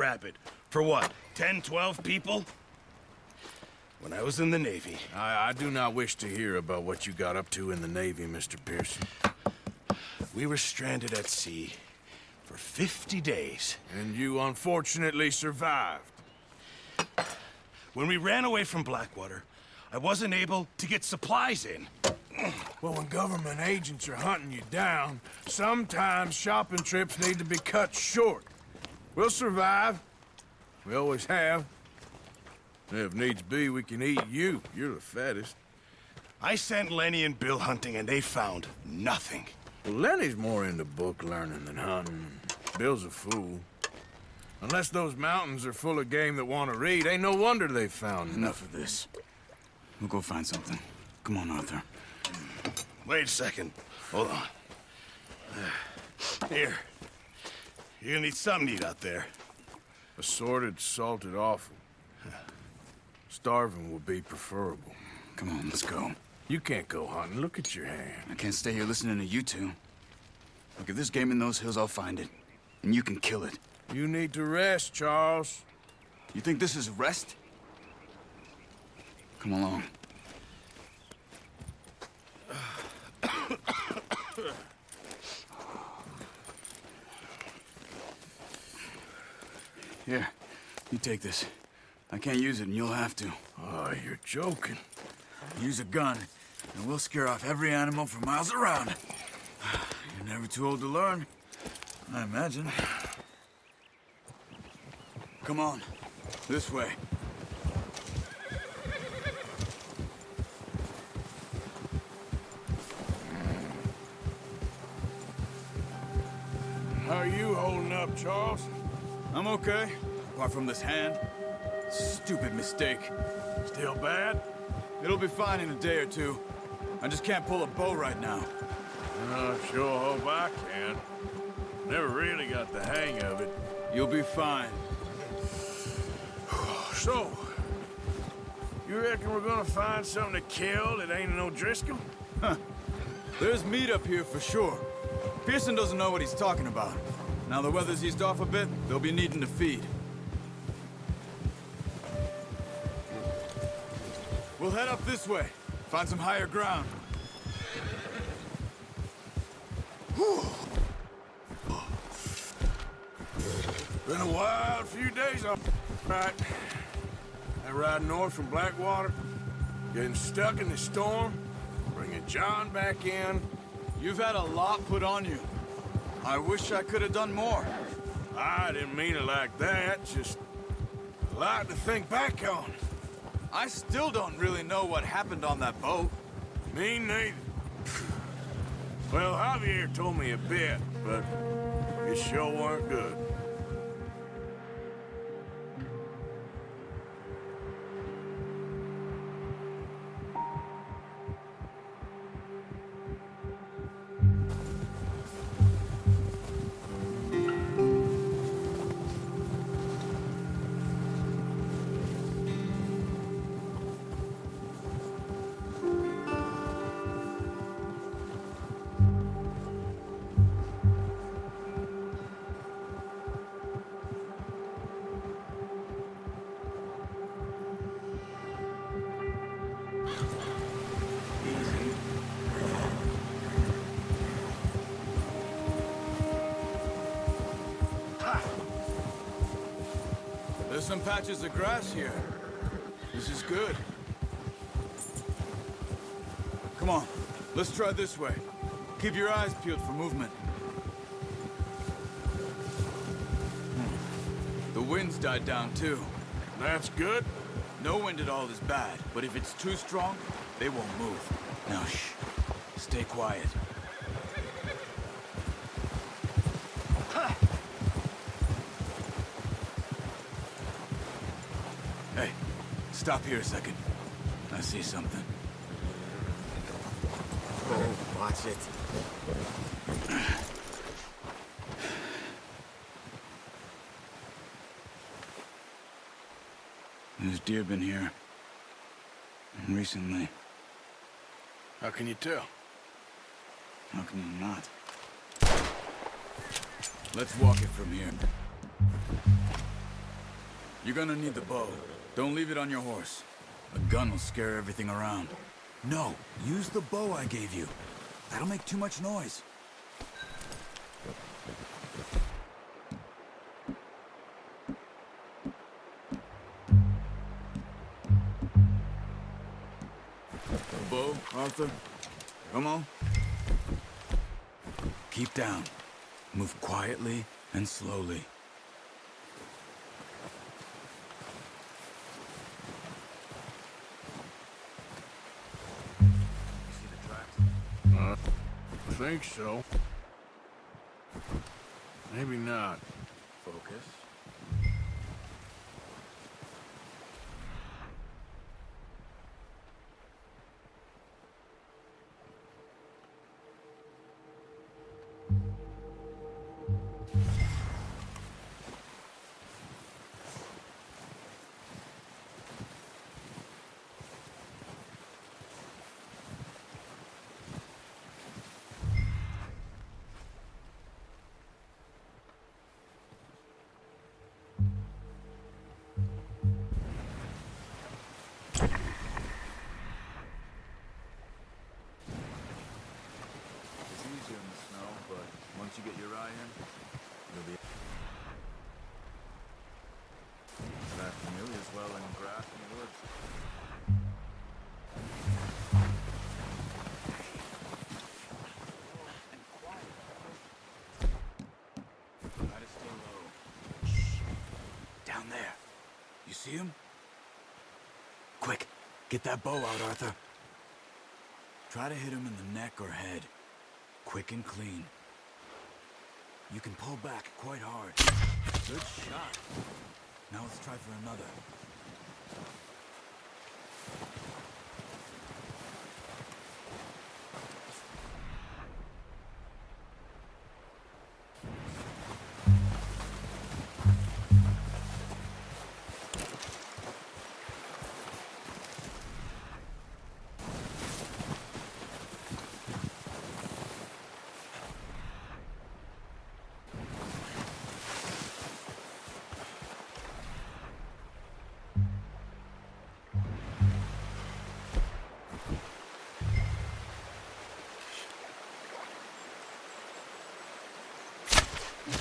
Rapid. For what, 10, 12 people? When I was in the Navy. I do not wish to hear about what you got up to in the Navy, Mr. Pearson. We were stranded at sea for 50 days. And you unfortunately survived. When we ran away from Blackwater, I wasn't able to get supplies in. Well, when government agents are hunting you down, sometimes shopping trips need to be cut short. We'll survive. We always have. If needs be, we can eat you. You're the fattest. I sent Lenny and Bill hunting, and they found nothing. Well, Lenny's more into book learning than hunting. Bill's a fool. Unless those mountains are full of game that want to read, ain't no wonder they found Enough of this. We'll go find something. Come on, Arthur. Wait a second. Hold on. Here. You're gonna need something to eat out there. Assorted, salted offal. Starving would be preferable. Come on, let's go. You can't go hunting. Look at your hand. I can't stay here listening to you two. Look, if there's game in those hills, I'll find it. And you can kill it. You need to rest, Charles. You think this is rest? Come along. Here, you take this. I can't use it, and you'll have to. Oh, you're joking. Use a gun, and we'll scare off every animal for miles around. You're never too old to learn, I imagine. Come on, this way. How are you holding up, Charles? I'm okay, apart from this hand. Stupid mistake. Still bad? It'll be fine in a day or two. I just can't pull a bow right now. Sure hope I can. Never really got the hang of it. You'll be fine. So, you reckon we're gonna find something to kill that ain't no Driscoll? Huh. There's meat up here for sure. Pearson doesn't know what he's talking about. Now the weather's eased off a bit, they'll be needing to feed. We'll head up this way. Find some higher ground. Been a wild few days, all right. That ride north from Blackwater, getting stuck in the storm, bringing John back in. You've had a lot put on you. I wish I could have done more. I didn't mean it like that, just a lot to think back on. I still don't really know what happened on that boat. Me neither. Well, Javier told me a bit, but it sure weren't good. There's some patches of grass here. This is good. Come on, let's try this way. Keep your eyes peeled for movement. The wind's died down too. That's good. No wind at all is bad, but if it's too strong, they won't move. Now shh, stay quiet. Hey, stop here a second. I see something. Oh, watch it. There's deer been here. Recently. How can you tell? How can you not? Let's walk it from here. You're gonna need the bow. Don't leave it on your horse. A gun will scare everything around. No, use the bow I gave you. That'll make too much noise. Bow, Arthur. Come on. Keep down. Move quietly and slowly. I think so. Maybe not. Focus. It's easier in the snow, but once you get your eye in, you'll be... That familiar as well in grass and woods. Try to stay low. Shh. Down there. You see him? Quick, get that bow out, Arthur. Try to hit him in the neck or head. Quick and clean. You can pull back quite hard. Good shot. Now let's try for another.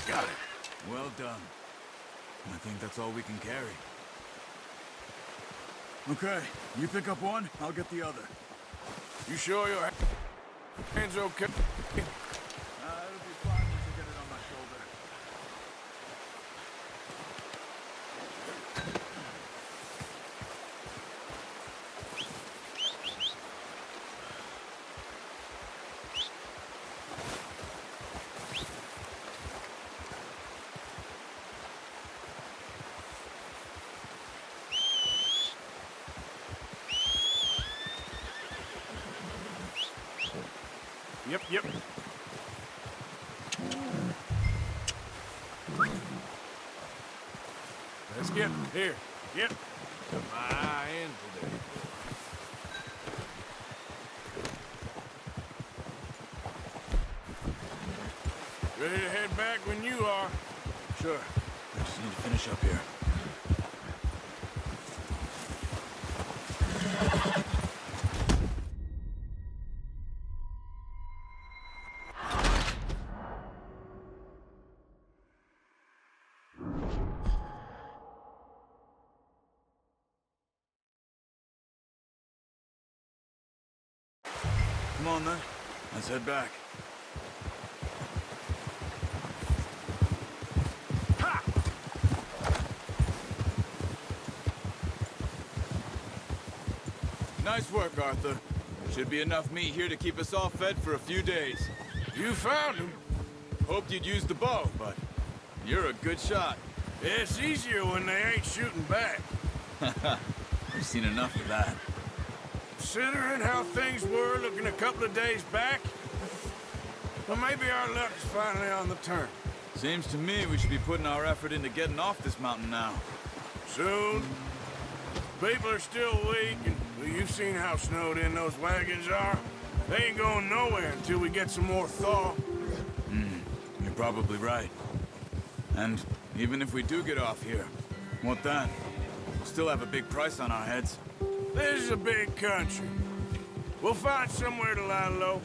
Got it. Well done. I think that's all we can carry. Okay, you pick up one, I'll get the other. You sure your hands okay? It'll be fine once I get it on my shoulder. Yep. Let's get here. Yep. To my end today. Ready to head back when you are. Sure. I just need to finish up here. Come on, then. Let's head back. Ha! Nice work, Arthur. Should be enough meat here to keep us all fed for a few days. You found him. Hoped you'd use the bow, but you're a good shot. It's easier when they ain't shooting back. We've seen enough of that. Considering how things were looking a couple of days back, well, maybe our luck's finally on the turn. Seems to me we should be putting our effort into getting off this mountain now. Soon. People are still weak, and well, you've seen how snowed in those wagons are. They ain't going nowhere until we get some more thaw. You're probably right. And even if we do get off here, What then? We'll still have a big price on our heads. This is a big country. We'll find somewhere to lie low.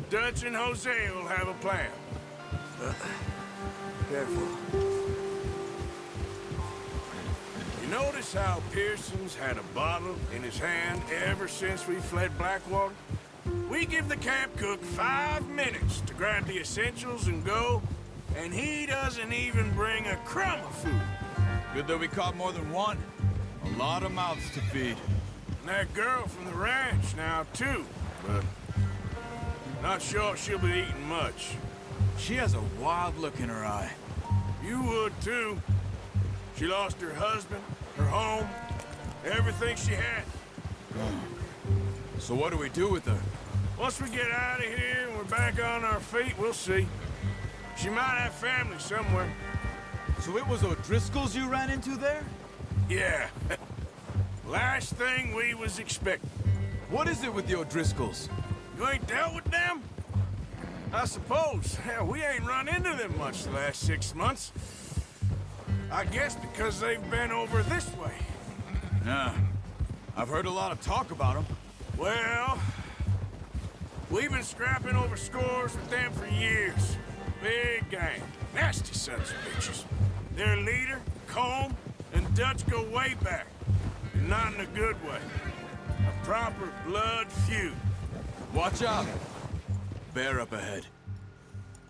Dutch and Jose will have a plan. Careful. You notice how Pearson's had a bottle in his hand ever since we fled Blackwater? We give the camp cook 5 minutes to grab the essentials and go, and he doesn't even bring a crumb of food. Good that we caught more than one. A lot of mouths to feed. And that girl from the ranch now, too, but not sure she'll be eating much. She has a wild look in her eye. You would, too. She lost her husband, her home, everything she had. So what do we do with her? Once we get out of here and we're back on our feet, we'll see. She might have family somewhere. So it was O'Driscoll's you ran into there? Yeah. Last thing we was expecting. What is it with the O'Driscolls? You ain't dealt with them? I suppose. Hell, we ain't run into them much the last 6 months. I guess because they've been over this way. Yeah. I've heard a lot of talk about them. Well, we've been scrapping over scores with them for years. Big gang. Nasty sons of bitches. Their leader, Colm, and Dutch go way back. And not in a good way. A proper blood feud. Watch out. Bear up ahead.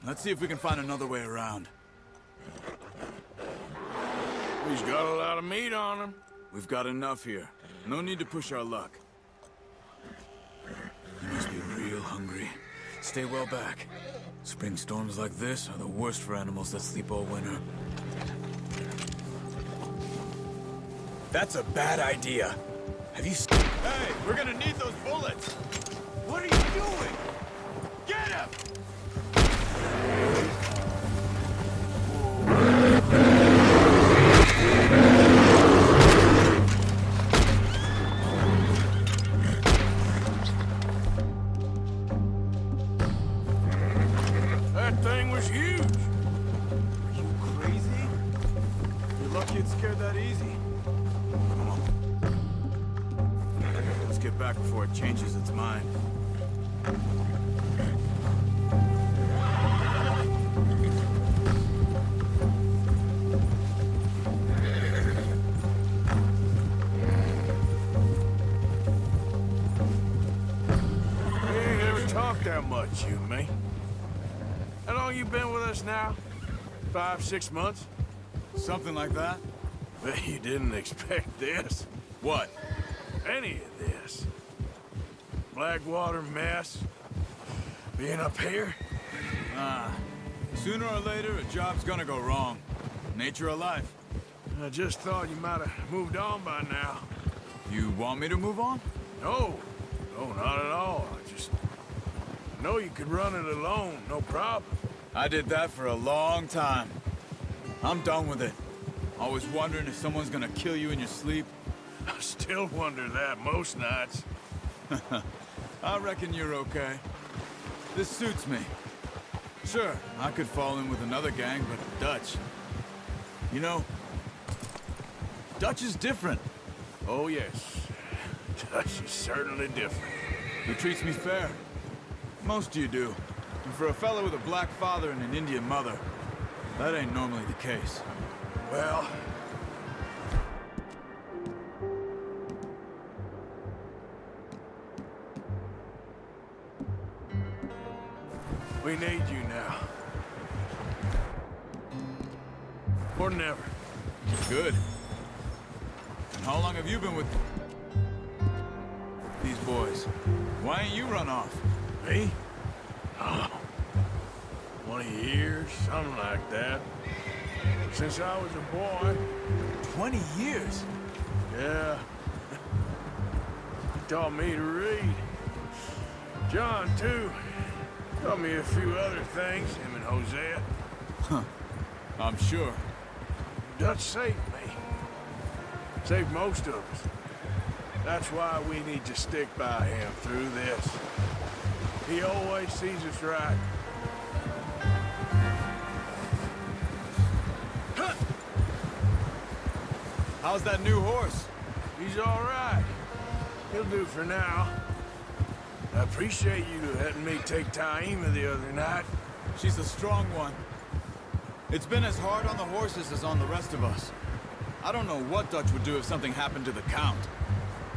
Let's see if we can find another way around. He's got a lot of meat on him. We've got enough here. No need to push our luck. You must be real hungry. Stay well back. Spring storms like this are the worst for animals that sleep all winter. That's a bad idea. Have you... Hey, we're gonna need those bullets! What are you doing? Get him! That thing was huge. Are you crazy? You're lucky it scared that easy. Come on. Let's get back before it changes its mind. We ain't ever talked that much, you and me. How long you been with us now? 5, 6 months? Something like that? Bet you didn't expect this. What? Any of this. Blackwater mess. Being up here? Sooner or later, a job's gonna go wrong. Nature of life. I just thought you might have moved on by now. You want me to move on? No. No, not at all. I just know you could run it alone, no problem. I did that for a long time. I'm done with it. Always wondering if someone's gonna kill you in your sleep. I still wonder that most nights. I reckon you're okay. This suits me. Sure, I could fall in with another gang, but Dutch... You know, Dutch is different. Oh, yes. Dutch is certainly different. He treats me fair. Most of you do. And for a fellow with a black father and an Indian mother, that ain't normally the case. Well... we need you now. Or never. Good. And how long have you been with these boys? Why ain't you run off? Me? Oh, 20 years, something like that. Since I was a boy. 20 years? Yeah. He taught me to read. John, too. Taught me a few other things, him and Hosea. I'm sure. Dutch saved me. Saved most of us. That's why we need to stick by him through this. He always sees us right. How's that new horse? He's all right. He'll do for now. I appreciate you letting me take Taima the other night. She's a strong one. It's been as hard on the horses as on the rest of us. I don't know what Dutch would do if something happened to the Count.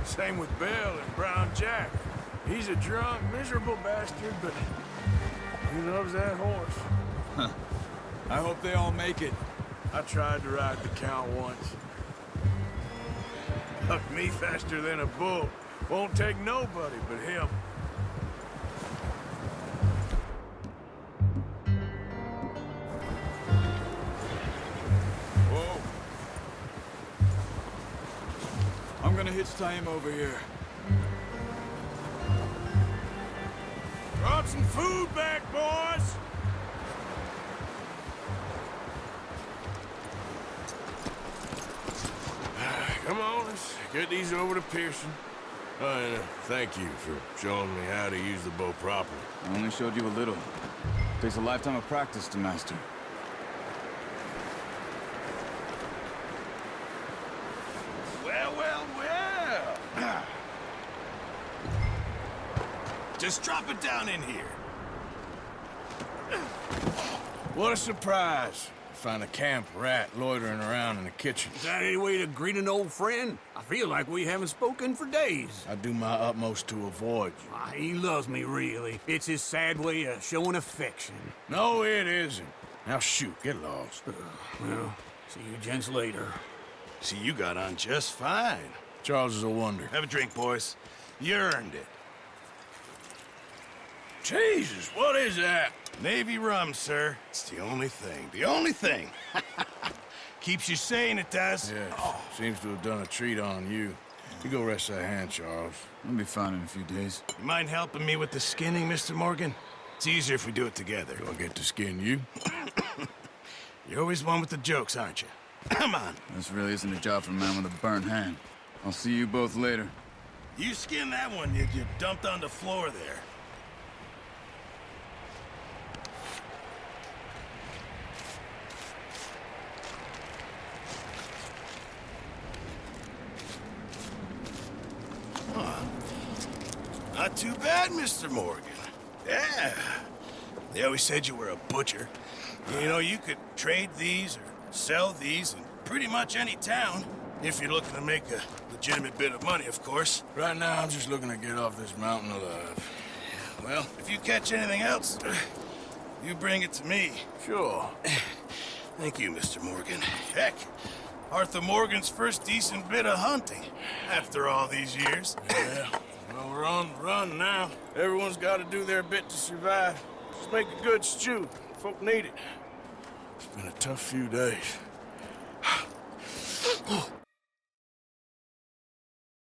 Same with Bill and Brown Jack. He's a drunk, miserable bastard, but he loves that horse. I hope they all make it. I tried to ride the Count once. Bucked me faster than a bull. Won't take nobody but him. Whoa. I'm gonna hitch Taima over here. Brought some food back, boys! Come on, let's get these over to Pearson. And thank you for showing me how to use the bow properly. I only showed you a little. Takes a lifetime of practice to master. Well, well, well. Just drop it down in here. What a surprise. Find a camp rat loitering around in the kitchen. Is that any way to greet an old friend? I feel like we haven't spoken for days. I do my utmost to avoid you. He loves me, really. It's his sad way of showing affection. No, it isn't. Now shoot, get lost. Well, see you gents later. See, you got on just fine. Charles is a wonder. Have a drink, boys. You earned it. Jesus, what is that? Navy rum, sir. It's the only thing. The only thing. Keeps you sane, it does. Yeah, seems to have done a treat on you. You go rest that hand, Charles. I'll be fine in a few days. You mind helping me with the skinning, Mr. Morgan? It's easier if we do it together. Do I get to skin you? You're always one with the jokes, aren't you? Come on. This really isn't a job for a man with a burnt hand. I'll see you both later. You skin that one you dumped on the floor there. Not too bad, Mr. Morgan. Yeah. They always said you were a butcher. You know, you could trade these or sell these in pretty much any town. If you're looking to make a legitimate bit of money, of course. Right now, I'm just looking to get off this mountain alive. Well, if you catch anything else, you bring it to me. Sure. Thank you, Mr. Morgan. Heck, Arthur Morgan's first decent bit of hunting after all these years. Yeah. Well, we're on the run now. Everyone's got to do their bit to survive. Just make a good stew. Folk need it. It's been a tough few days.